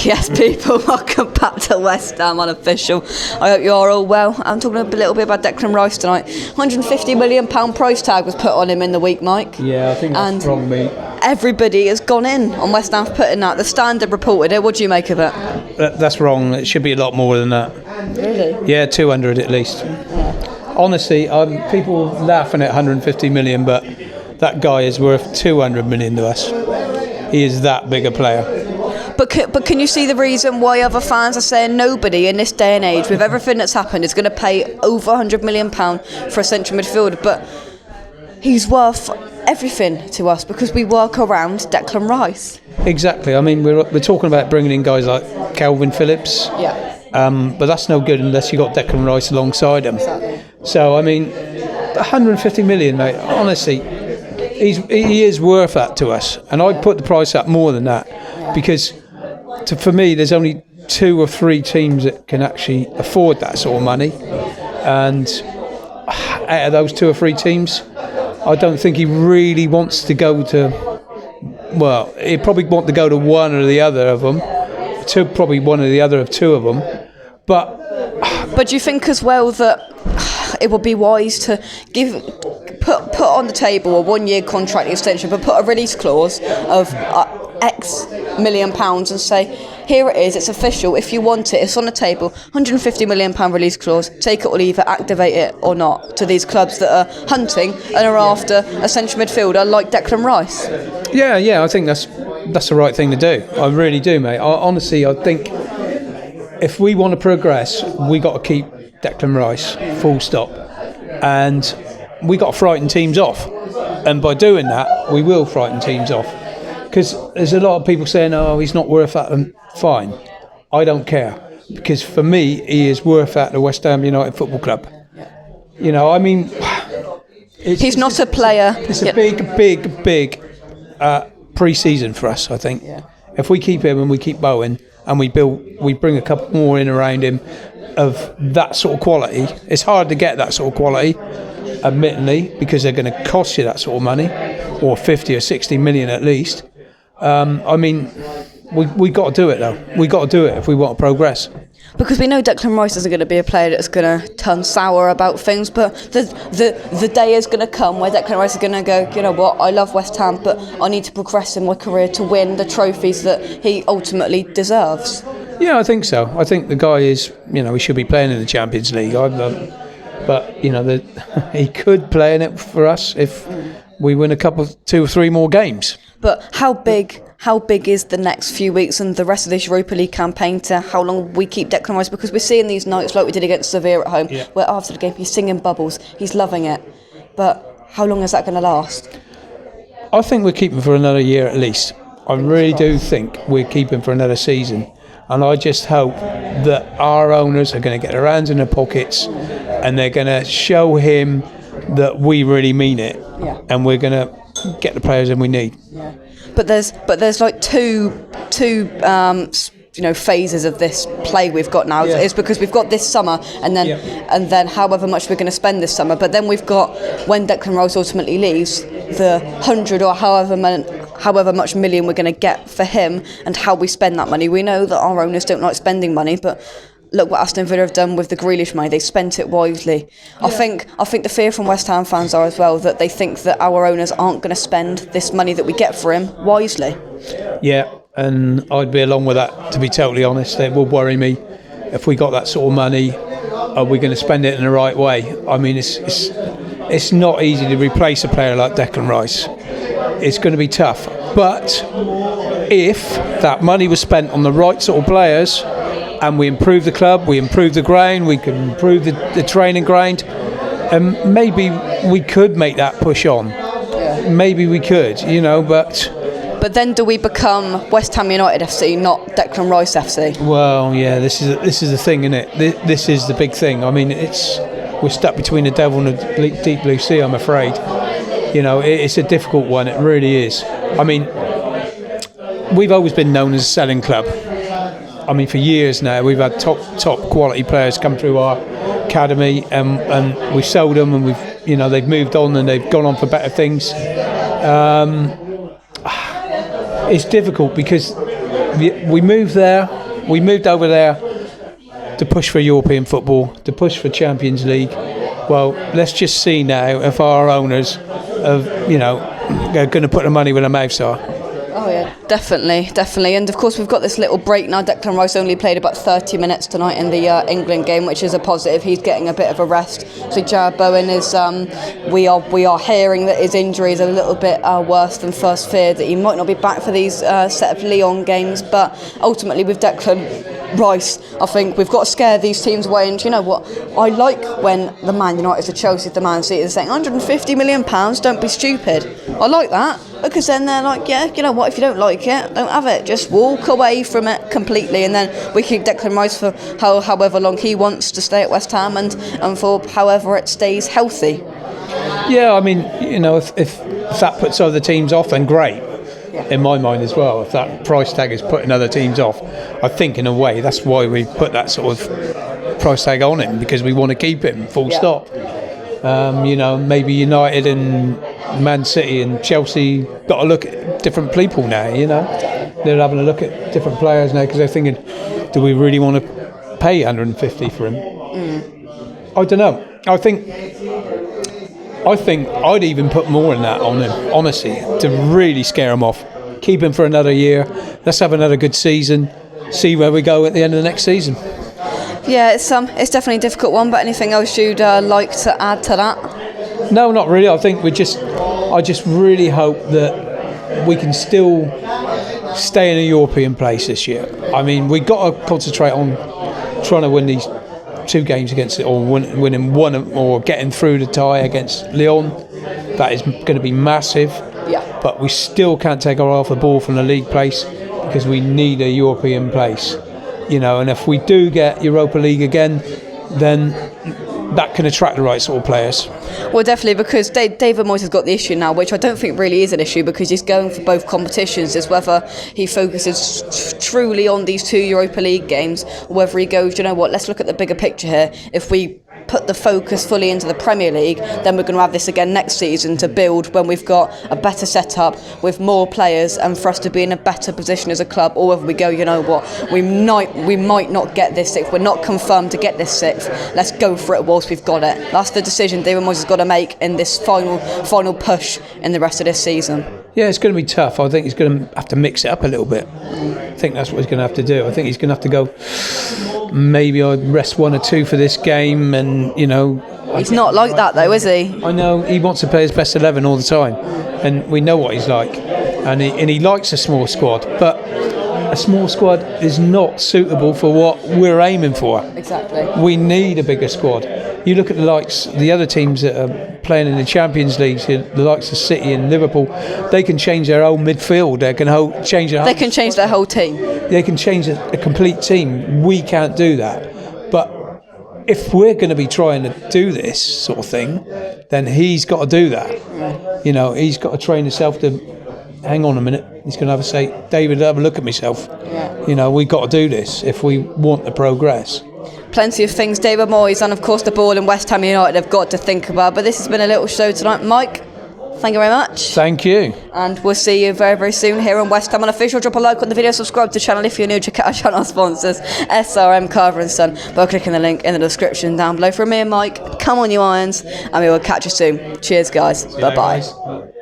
Yes, people, welcome back to West Ham Unofficial. I hope you are all well. I'm talking a little bit about Declan Rice tonight. £150 million price tag was put on him in the week, Mike. Yeah, I think that's wrong, mate. Everybody has gone in on West Ham putting that. The Standard reported it. What do you make of it? That's wrong. It should be a lot more than that. Really? Yeah, 200 at least. Honestly, people laughing at 150 million, but that guy is worth 200 million to us. He is that big a player. But can you see the reason why other fans are saying nobody in this day and age, with everything that's happened, is going to pay over £100 million for a central midfielder? But he's worth everything to us because we work around Declan Rice. Exactly. I mean, we're talking about bringing in guys like Calvin Phillips. Yeah. But that's no good unless you got Declan Rice alongside him. Exactly. So I mean, 150 million, mate. Honestly, he is worth that to us, and I'd put the price up more than that because. For me, there's only 2 or 3 teams that can actually afford that sort of money, and out of those 2 or 3 teams, I don't think he really wants to go to. Well, he'd probably want to go to one or the other of them, probably one or the other of 2 of them. But do you think as well that it would be wise to put on the table a 1-year contract extension, but put a release clause of X million pounds and say, here it is, it's official, if you want it, it's on the table, £150 million release clause, take it or leave it, activate it or not, to these clubs that are hunting and are after a central midfielder like Declan Rice? Yeah, I think that's the right thing to do. I really do, mate. Honestly, I think if we want to progress, we got to keep Declan Rice, full stop. And we got to frighten teams off. And by doing that, we will frighten teams off. Because there's a lot of people saying, oh, he's not worth that. And fine. I don't care. Because for me, he is worth that to West Ham United Football Club. You know, I mean... He's not a player. It's a big pre-season for us, I think. Yeah. If we keep him and we keep Bowen and we bring a couple more in around him of that sort of quality. It's hard to get that sort of quality, admittedly, because they're going to cost you that sort of money, or 50 or 60 million at least. I mean, we got to do it though. We got to do it if we want to progress. Because we know Declan Rice isn't going to be a player that's going to turn sour about things, but the day is going to come where Declan Rice is going to go, you know what, I love West Ham, but I need to progress in my career to win the trophies that he ultimately deserves. Yeah, I think so. I think the guy is, you know, he should be playing in the Champions League. But, you know, he could play in it for us if we win 2 or 3 more games. But how big is the next few weeks and the rest of this Europa League campaign to how long we keep Declan Rice? Because we're seeing these nights like we did against Sevilla at home, where after the game he's singing bubbles, he's loving it. But how long is that going to last? I think we're keeping for another year at least. I really do think we're keeping for another season. And I just hope that our owners are going to get their hands in their pockets and they're going to show him that we really mean it. Yeah. And we're going to get the players in we need. Yeah. But there's like two phases of this play we've got now. Yeah. It's because we've got this summer and then however much we're going to spend this summer. But then we've got, when Declan Rice ultimately leaves, the 100 or however much million we're going to get for him and how we spend that money. We know that our owners don't like spending money, but look what Aston Villa have done with the Grealish money. They spent it wisely. Yeah. I think the fear from West Ham fans are as well that they think that our owners aren't going to spend this money that we get for him wisely. Yeah, and I'd be along with that, to be totally honest. It would worry me if we got that sort of money. Are we going to spend it in the right way? I mean, it's not easy to replace a player like Declan Rice. It's going to be tough. But if that money was spent on the right sort of players and we improve the club, we improve the ground, we can improve the training ground, and maybe we could make that push on. Yeah. Maybe we could, you know, but then do we become West Ham United FC, not Declan Rice FC? Well, yeah, this is the thing, isn't it? This is the big thing. I mean, we're stuck between the devil and the deep blue sea, I'm afraid. You know, it's a difficult one, it really is. I mean, we've always been known as a selling club. I mean, for years now, we've had top quality players come through our academy, and we've sold them, and they've moved on and they've gone on for better things. It's difficult because we moved there. We moved over there to push for European football, to push for Champions League. Well, let's just see now if our owners are, they're going to put the money where their mouths are. Oh yeah, definitely. And of course we've got this little break now. Declan Rice only played about 30 minutes tonight in the England game, which is a positive. He's getting a bit of a rest. So Jared Bowen is, we are hearing that his injury is a little bit worse than first feared, that he might not be back for these set of Lyon games. But ultimately with Declan Rice, I think we've got to scare these teams away. And you know what? I like when the Man United, the Chelsea, the Man City are saying £150 million, don't be stupid. I like that, because then they're like, yeah, you know what, if you don't like it, don't have it. Just walk away from it completely, and then we keep Declan Rice for however long he wants to stay at West Ham, and for however it stays healthy. Yeah, I mean, if that puts other teams off, then great. In my mind as well, if that price tag is putting other teams off, I think in a way that's why we put that sort of price tag on him, because we want to keep him, full stop. Maybe United and Man City and Chelsea got to look at different people now. They're having a look at different players now, because they're thinking, do we really want to pay 150 for him? I don't know. I think I'd even put more in that on him, honestly, to really scare him off. Keep him for another year. Let's have another good season. See where we go at the end of the next season. Yeah, it's definitely a difficult one. But anything else you'd like to add to that? No, not really. I think I just really hope that we can still stay in a European place this year. I mean, we got to concentrate on trying to win these 2 games against it, or winning one, or getting through the tie against Lyon. That is going to be massive. Yeah. But we still can't take our eye off the ball from the league place, because we need a European place. And if we do get Europa League again, then that can attract the right sort of players. Well, definitely, because David Moyes has got the issue now, which I don't think really is an issue, because he's going for both competitions, is whether he focuses truly on these 2 Europa League games, or whether he goes, you know what, let's look at the bigger picture here. If we put the focus fully into the Premier League, then we're going to have this again next season to build when we've got a better setup with more players, and for us to be in a better position as a club. Or whether we go, you know what, we might not get this 6th, we're not confirmed to get this 6th, let's go for it whilst we've got it. That's the decision David Moyes has got to make in this final push in the rest of this season. Yeah, it's going to be tough. I think he's going to have to mix it up a little bit. I think that's what he's going to have to do. I think he's going to have to go, maybe I'd rest 1 or 2 for this game, and he's not like that though, is he? I know, he wants to play his best 11 all the time, and we know what he's like, and he likes a small squad, but a small squad is not suitable for what we're aiming for. Exactly. We need a bigger squad. You look at the other teams that are playing in the Champions League, the likes of City and Liverpool, they can change their whole midfield. They can change their whole team. They can change a complete team. We can't do that. But if we're going to be trying to do this sort of thing, then he's got to do that. He's got to train himself to, hang on a minute, he's going to have to say, David, have a look at myself. Yeah. We've got to do this if we want to progress. Plenty of things David Moyes and of course the ball and West Ham United have got to think about, but this has been a little show tonight. Mike, thank you very much. Thank you. And we'll see you very, very soon here on West Ham Unofficial. Drop a like on the video, subscribe to the channel if you're new. Check out our channel sponsors, SRM, Carver & Son, by clicking the link in the description down below. From me and Mike, come on you Irons, and we will catch you soon. Cheers guys. Bye-bye.